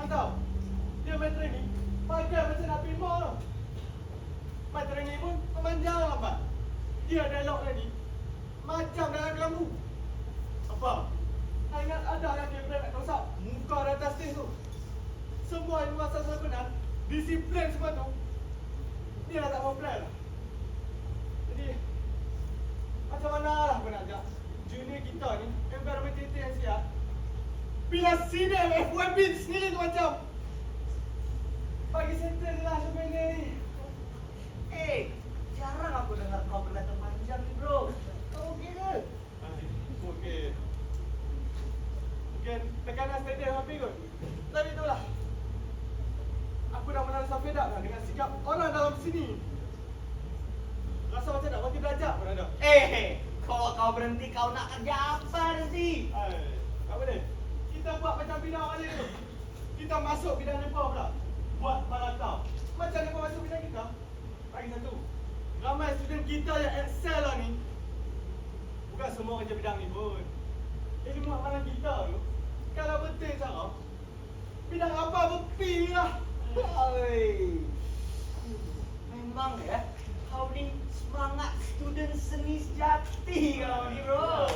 Tahu? Dia main training pakai macam nak pinball tau. Main training pun memanjang lambat. Dia dialog lagi macam dalam kelambu. Apa? Saya ingat ada yang dia nak rosak muka di atas stage tu. Semua yang masa saya kenal, disiplin semua tu, dia dah tak mau plan lah. Jadi, macam mana lah aku nak ajak junior kita ni, environment yang siap, bila senior FYP sendiri tu macam bagi settle je lah sebenarnya ni. Jarang aku dengar kau berkata panjang ni bro. Kau okey ke? Okey. Mungkin tekanan stadium habis kot. Tapi itulah. Aku dah merasa fed up lah dengan sikap orang dalam sini. Rasa macam nak bagi belajar pun ada. Kalau kau berhenti kau nak kerja apa nanti? Apa dia? Kita buat macam bidang balik tu. Kita masuk bidang mereka pula. Buat balata. Macam mereka masuk bidang kita. Lagi satu. Ramai student kita yang excel lah ni. Bukan semua kerja bidang ni pun. Ilmu amalan kita tu, kalau betul cara, bidang apa pun pilih lah. Memang ya, kau ni semangat student seni sejati kau ni bro.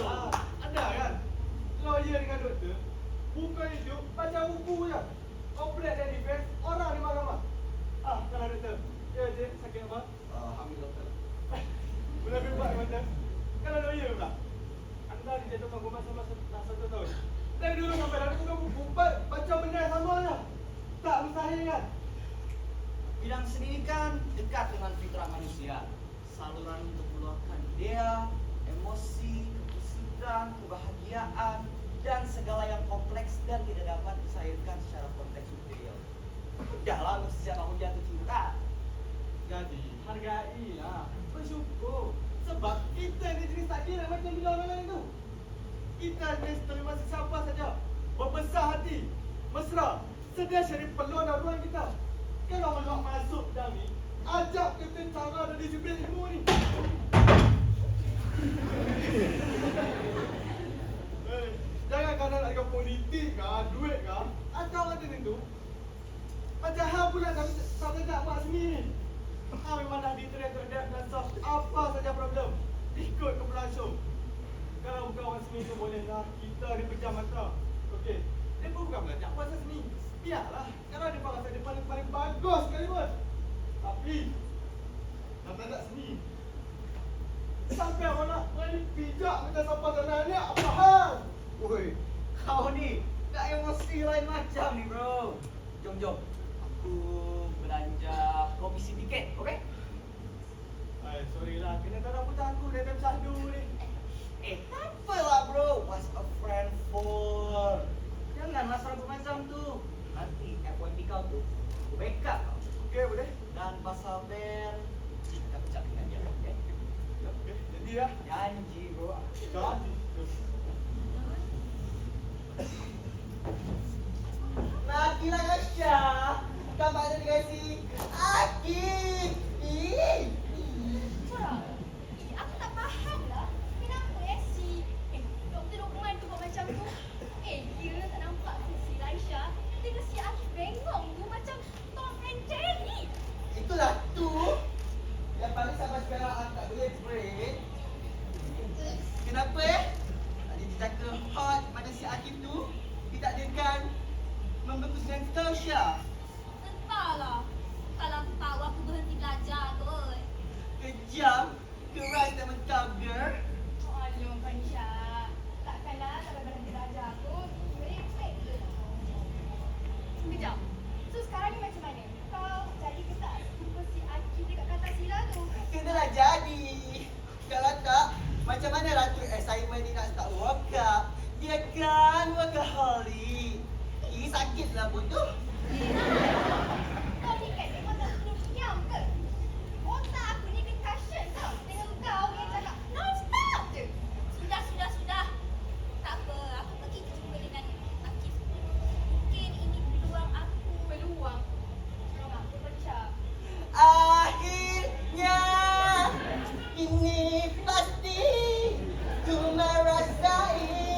Ada kan? Lawyer dengan doktor, buka hidup baca buku je. Operate dan defense, orang di mahkamah. Kalau doktor, ya je, sakit apa? Hamil doktor. Boleh buat macam. Kalau lawyer pula, anda dijatuhkan hukuman selama 1 tahun. Dari dulu sampai dah buka buku, baca benda yang sama je. Tak mustahil kan? Bidang seni ini kan dekat dengan fitrah manusia. Saluran untuk meluapkan idea, emosi, kepusitan, kebahagiaan, dan segala yang kompleks dan tidak dapat disairkan secara konteks material. Udahlah, sejak kamu jatuh cinta. Jadi, hargailah, bersyukur. Sebab kita ni jenis tak kira macam bila orang lain tu. Kita jenis terima sesiapa saja. Berbesar hati, mesra, sedia syarif peluang dan ruang kita. Kalau nak masuk dalam ni, ajak kita cara dan disiplin ilmu ni. Jangan kena nak ikut politik kah, duit kah, atau macam tu. Macam hal pula tak nak buat sendiri. Memang dah diterima untuk adapt dan solve apa saja problem. Ikut ke berlangsung. Kalau bukan orang seni tu boleh lah. Kita ni pejam mata. Okey. Dia pun bukan belajar pasal seni. Biarlah. Kalau dia rasa dia paling bagus sekali pun. Tapi dah tak ada seni. Sampai orang nak berani pijak macam siapa tak nanya apa hal. Woi, kau ni tak emosi lain macam ni bro. Jom. Aku belanja komisi tiket, okey? Sorry lah. Kena tak nak putar aku dari time sahdu ni. Tak apalah bro. What's a friend for? Janganlah seragu macam tu. Nanti FYP kau tu, aku backup kau. Okey, boleh? Dan pasal band, kita pecah dengan dia, okey? Okey, jadi lah. Janji bro. Jadi. Nakilah Kasya. Kabar ada dikasih Akif. Corang, aku tak faham lah. Kenapa si Dr. Lokman tu buat macam tu? Dia tak nampak si Raisha dengan si Akif bengong tu macam Tom and Jerry. Itulah tu yang paling sampai sekarang tak boleh break. Kenapa tadi dia cakap hot pada si Akif tu ditakdirkan membungkus dengan Tasha. Entahlah. Kalau aku tahu aku berhenti belajar kot. Kejam, keras dan mentah girl. Aduh, Kanisha. Takkanlah tak berhenti belajar aku. Merepek ke? Kejap. So sekarang ni macam mana? Kau jadi ke tak suka si Akif dekat kata sila tu? Kenalah jadi. Kalau tak, macam mana Ratu assignment ni nak start work up? Dia kan workaholic. Sakitlah bodoh. Kau ni kan memang tak perlu diam ke? Otak aku ni concussion tau. Dengan kau yang cakap non-stop je. Sudah. Tak apa, aku pergi jumpa dengan Akif. Mungkin ini peluang aku. Peluang? Peluang aku pecah. Akhirnya ini pasti ku merasai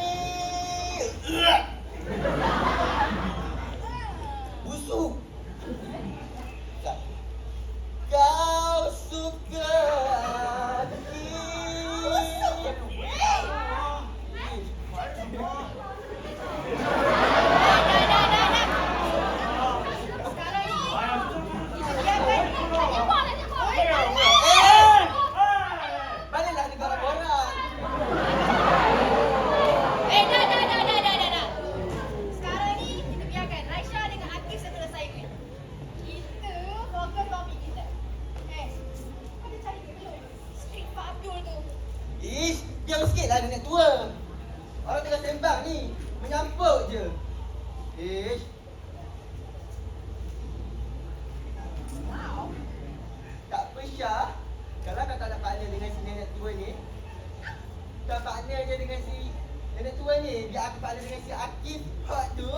Ish, diam sikit lah nenek tua. Orang tengah sembang ni, menyampuk je. Ish. Tak apa Syah, kalau kau tak nak partner dengan si nenek tua ni, kau partner je dengan si nenek tua ni. Biar aku partner dengan si Akif hot tu.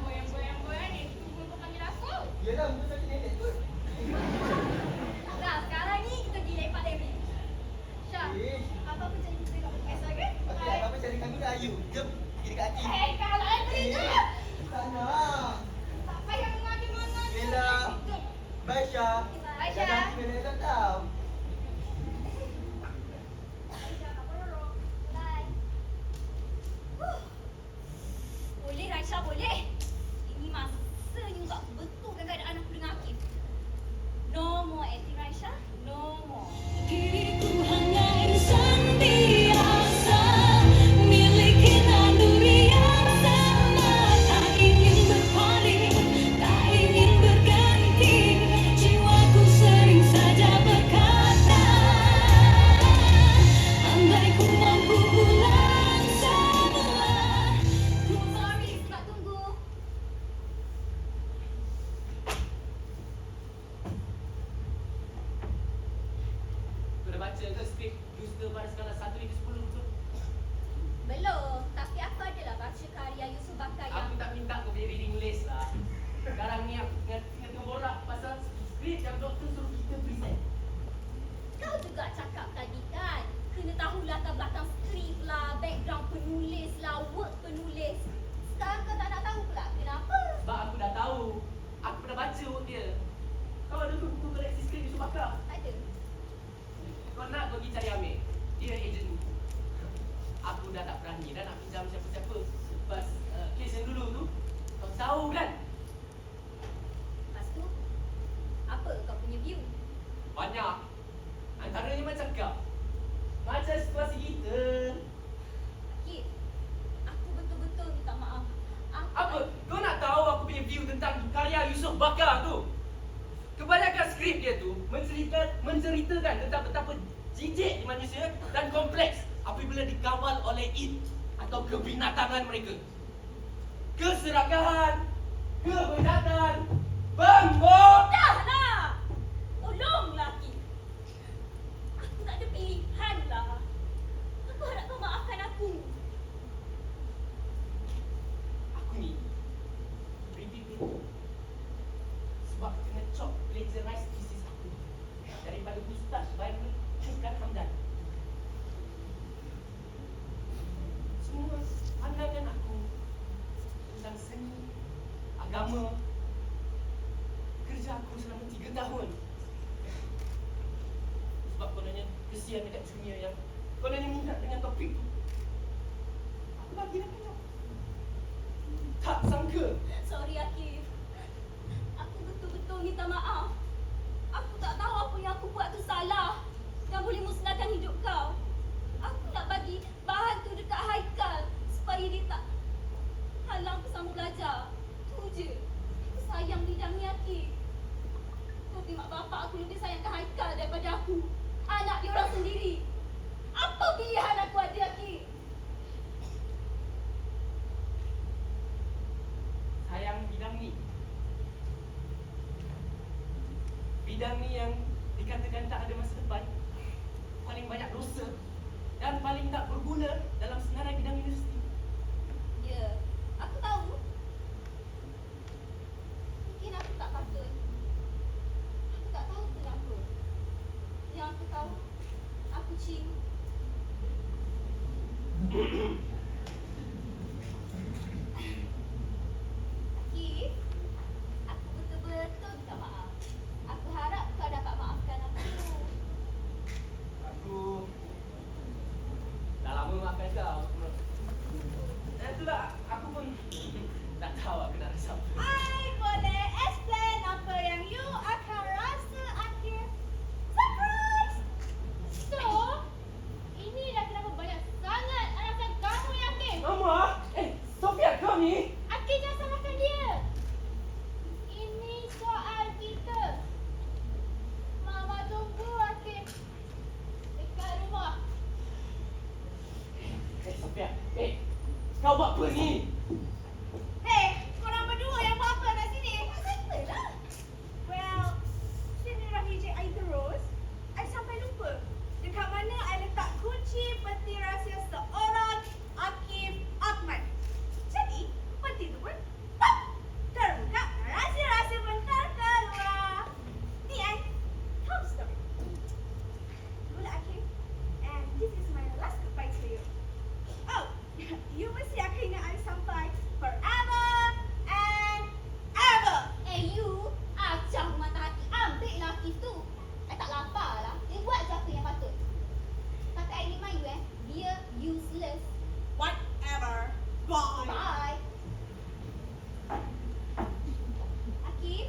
Boy ni. Tunggu panggil aku. Yelah, muka sakit nenek tu. Nah, sekarang ni kita pergi lepak David. Syah, Ish. apa-apa jadi kita tengok podcast lagi? Okey, apa-apa cari kami dah. Ayu, jom pergi dekat Akif. Kalau Anthony tu. Tak nak. Tak payah mengaji-mengaji. Bella. Bye Syah. Bye, Syah. Jangan nenek tak tahu. Syah, Kak Pororo. Bye. Boleh Raisha, boleh. Ini masanya tak betulkan keadaan aku dengan Akif. No more acting Raisha, no more. Diriku hanya insan biasa, miliki naluri yang sama. Tak ingin berpaling, tak ingin berganti. Jiwaku sering saja berkata, andai ku mampu ulang semula. Sorry, sebab tunggu. Kau dah baca ke skrip Dusta pada skala 1 hingga 10 tu? Belum, tapi aku adalah baca karya Yusuf Bakar yang Aku tak minta kau punya reading list lah. Sekarang ni aku tengah borak pasal skrip yang doktor suruh kita present. kau juga cakap tadi kan. Kena tahu latar belakang skrip lah, background penulis lah, work penulis. Sekarang kau tak nak tahu pula kenapa? Sebab aku dah tahu. Aku pernah baca work dia. Kau ada buku koleksi skrip Yusuf Bakar? Ada. Kau nak kau pergi cari Amir. Dia ejen buku. Aku dah tak berani dah nak pinjam siapa-siapa. Lepas kes yang dulu tu, kau tahu kan? Lepas tu, apa kau punya view? Banyak. Antaranya macam kau. Macam situasi kita. Akif, aku betul-betul minta maaf. Apa? Kau nak tahu aku punya view tentang karya Yusuf Bakar tu? Kebanyakan skrip dia tu menceritakan tentang betapa jijik di manusia dan kompleks apabila dikawal oleh id atau kebinatangan mereka. Keserakahan, kebinatangan, bangkok. Dah lah! Tolonglah Akif. Aku tak ada pilihan lah. Aku harap kau maafkan aku. Aku ni repeat sebab kena chop plagiarize thesis aku daripada Ustaz Baimul Syukran Hamdan. Semua pandangan aku tentang seni, agama, kerja aku selama 3 tahun. Sebab kononnya kesian dekat junior yang kononnya minat dengan topik tu. Aku bagi dah kena. Tak sangka. Sorry Akif. Aku betul-betul minta maaf. Aku tak tahu apa yang aku buat tu salah yang boleh musnahkan hidup kau. Aku nak bagi bahan tu dekat Haikal supaya dia tak halang aku sambung belajar. Tu je. Aku sayang bidang ni Akif. Tapi mak bapak aku lebih sayangkan Haikal daripada aku. Anak dia orang sendiri. Apa pilihan aku ada Akif? Sayang bidang ni. Bidang ni yang dikatakan tak ada masa depan, paling banyak dosa dan paling tak berguna dalam senarai bidang universiti. Ya, aku tahu. Mungkin aku tak patut. Aku tak tahu kenapa. Yang aku tahu, aku cium. Akif, aku betul-betul minta maaf. Aku harap kau dapat maafkan aku. Aku dah lama maafkan kau. Itulah, aku pun tak tahu aku nak rasa apa. I boleh explain apa yang you akan rasa Akif. Surprise! So, inilah kenapa banyak sangat alasan kamu yakin. Mama! Sofia kau ni! Akif jangan salahkan dia. Ini soal kita. Mama tunggu Akif dekat rumah. Sofia. Kau buat apa ni? Hei, korang berdua yang buat apa kat sini? Kata lah. Well, sini Rahija I terus. I sampai lupa. Dekat mana I letak kunci peti rahsia seorang Akif Ahmad. Jadi, peti tu pun pop! Terbuka, rahsia-rahsia pun terkeluar. The end. Home story. Mula Akif, and this is my last goodbye to you. Oh, you mesti akan ingat I sampai forever and ever. You acah mata hati. Ambil lah Akif tu. I tak lapar lah. Dia buat je apa yang patut. Kata I remind you dia useless. Whatever. Bye. Bye. Akif,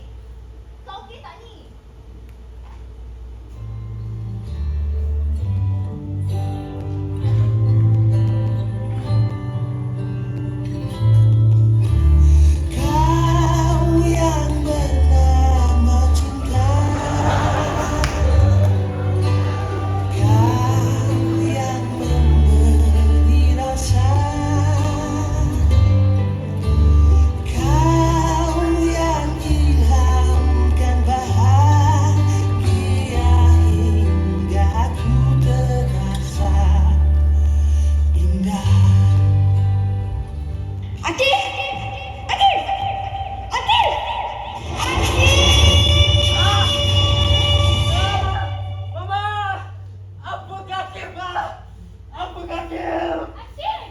kau okey tak ni? Kau yang bernama cinta, kau yang memberi rasa, kau yang ilhamkan bahagia hingga aku terasa indah. Akif! Akif! Akif! Mama! Apa kaki, Ma? Apa kaki? Akif!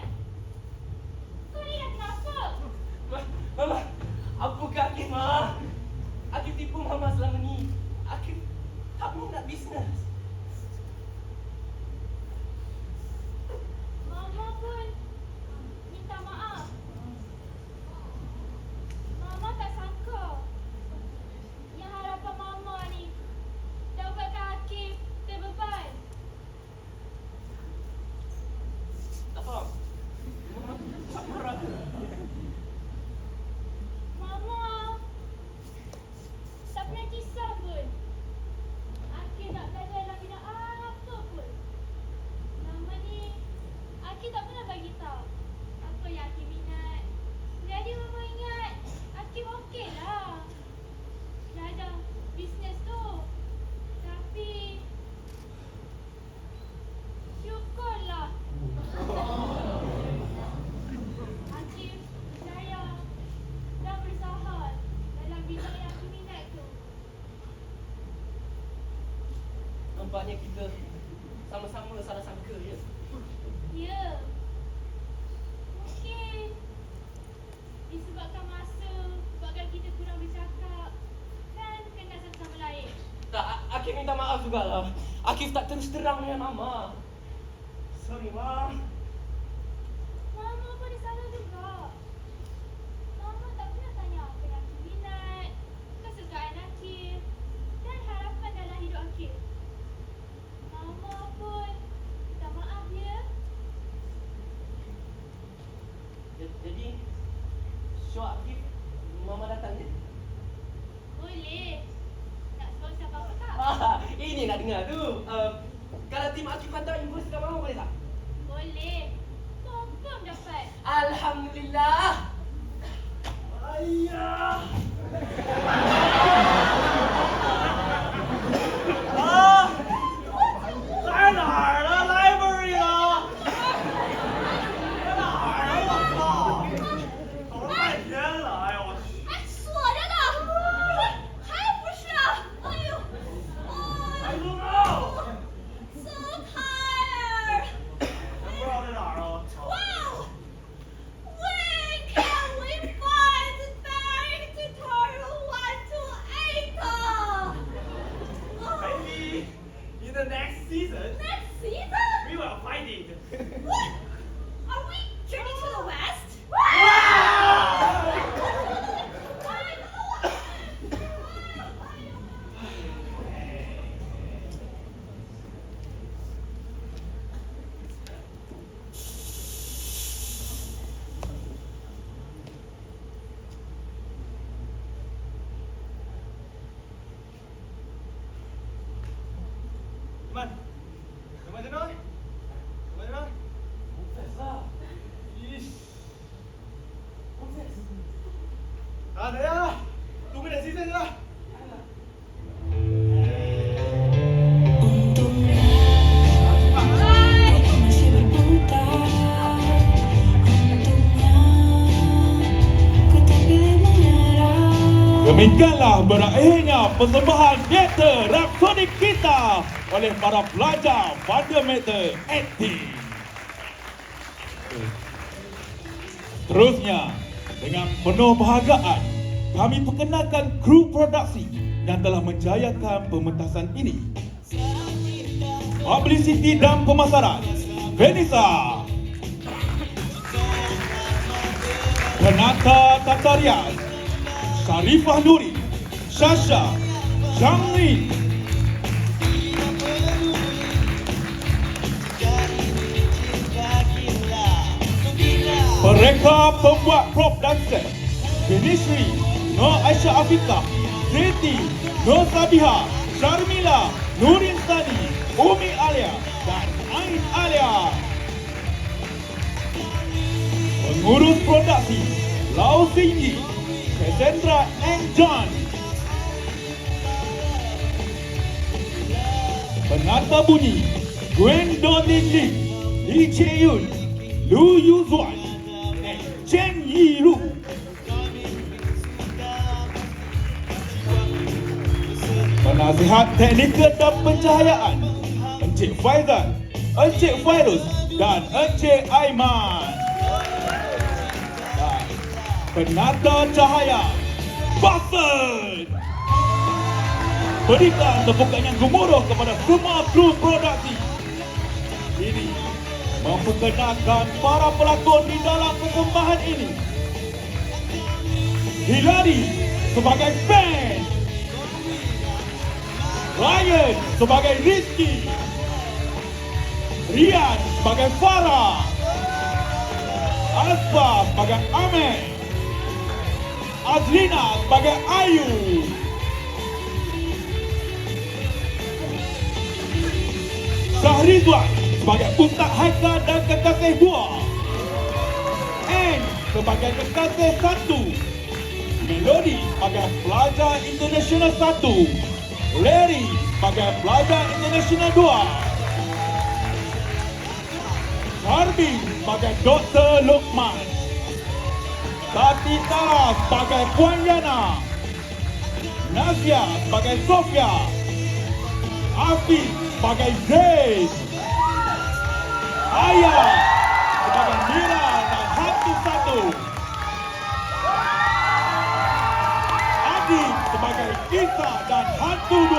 Kau ni dah kenapa? Mama, apa kaki, Ma? Akif tipu Mama selama ni. Akif tak minat bisnes. Mama pun minta maaf. Mama tak sangka yang harapan Mama ni dah buatkan Akif terbeban. Tak faham. Mama tak marah ke? Mama tak pernah kisah pun Akif nak belajar dalam bidang apa pun. Lama ni Akif tak pernah bagi tahu apa yang Akif minat. Jadi Mama ingat Akif okey lah belajar bisnes tu. Tapi syukurlah Akif berjaya dan berusaha dalam bidang yang Akif minat tu. Nampaknya kita sama-sama salah sangka je. Ya. Mungkin disebabkan masa, sebabkan kita kurang bercakap dan kenal satu sama lain. Tak, Akif minta maaf jugalah. Akif tak terus terang dengan Mama. Sorry, Ma. Mama pun ada salah juga. Mama tak pernah tanya apa yang Akif minat, kesukaan Akif dan harapan dalam hidup Akif. Mama pun minta maaf ya. Jadi, show Akif, Mama datang je. Boleh. Nak sponsor apa-apa tak? Ini nak dengar tu. Kalau tim Akif hantar invoice kat Mama boleh tak? Boleh. Confirm dapat. Alhamdulillah. Ayah. When can we find the time to Demikianlah berakhirnya persembahan teater Rhapsody kita oleh para pelajar Fundamental Acting. Seterusnya, dengan penuh bahagian, kami perkenalkan kru produksi yang telah menjayakan pementasan ini. Publicity dan pemasaran, Vanessa. Penata tata rias, Sharifah Nuri, Shasha, Shangri. Mereka pembuat prop dan set, Vinishri, Nur Aisyah Afiqah, Zeti, Nur Sabiha, Sharmila, Nurin Sani, Umi Alia dan Ain Alia. Pengurus produksi, Lau Singyi, Cassandra and John. Penata bunyi, Gwen Dolin Lim, Lee Chae-yun, Lu Yuzuan, and Chen Yi-ru. Penasihat teknikal dan pencahayaan, Encik Faizal, Encik Fairuz dan Encik Aiman. Dan penata cahaya, Bastard. Berikan tepukan yang gemuruh kepada semua kru produksi. Ini memperkenalkan para pelakon di dalam persembahan ini. Hilary sebagai Ben, Ryan sebagai Rizky, Rian sebagai Farah, Asfa sebagai Amir, Azlina sebagai Ayu, Syahrizwan sebagai Ustaz Haikal dan kekasih dua, Anne sebagai kekasih satu, Melody sebagai pelajar international 1, Larry sebagai pelajar international 2, Harbi sebagai Dr. Luqman, Tati Tara sebagai Puan Yana, Nazia sebagai Sofia, Afiq sebagai Zaid, Ayah sebagai Mira dan Hantu 1, Adi sebagai Isa dan Hantu 2,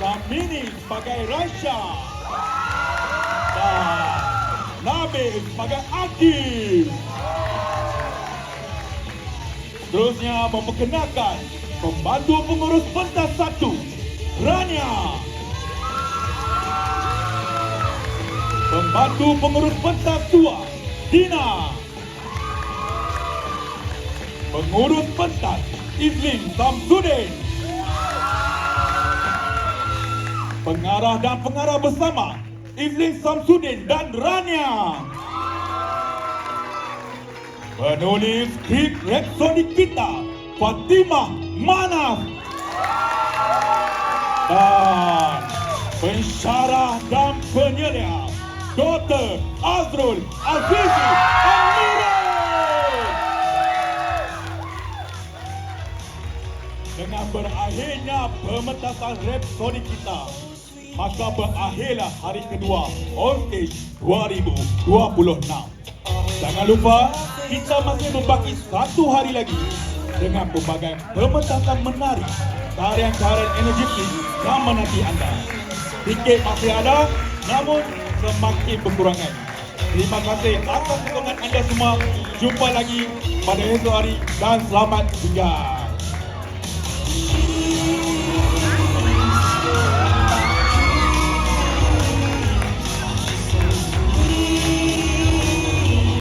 Syamini sebagai Raisya, dan Nabil sebagai Akil. Seterusnya memperkenalkan pembantu pengurus pentas 1, Rania. Pembantu pengurus pentas 2, Dina. Pengurus pentas, Izlin Samsudin. Pengarah dan pengarah bersama, Izlin Samsudin dan Rania. Penulis skrip Rhapsody kita, Fatimah Manaf. Dan pensyarah dan penyelia, Dr. Azrul Azizi Al-Nurul. Dengan berakhirnya pementasan Rhapsody kita, maka berakhirlah hari kedua On Stage 2026. Jangan lupa, kita masih membaki 1 hari lagi dengan pelbagai pementasan menarik, tarian-tarian energetik yang menanti anda. Tiket masih ada, namun semakin berkurangan. Terima kasih atas sokongan anda semua. Jumpa lagi pada esok hari dan selamat tinggal.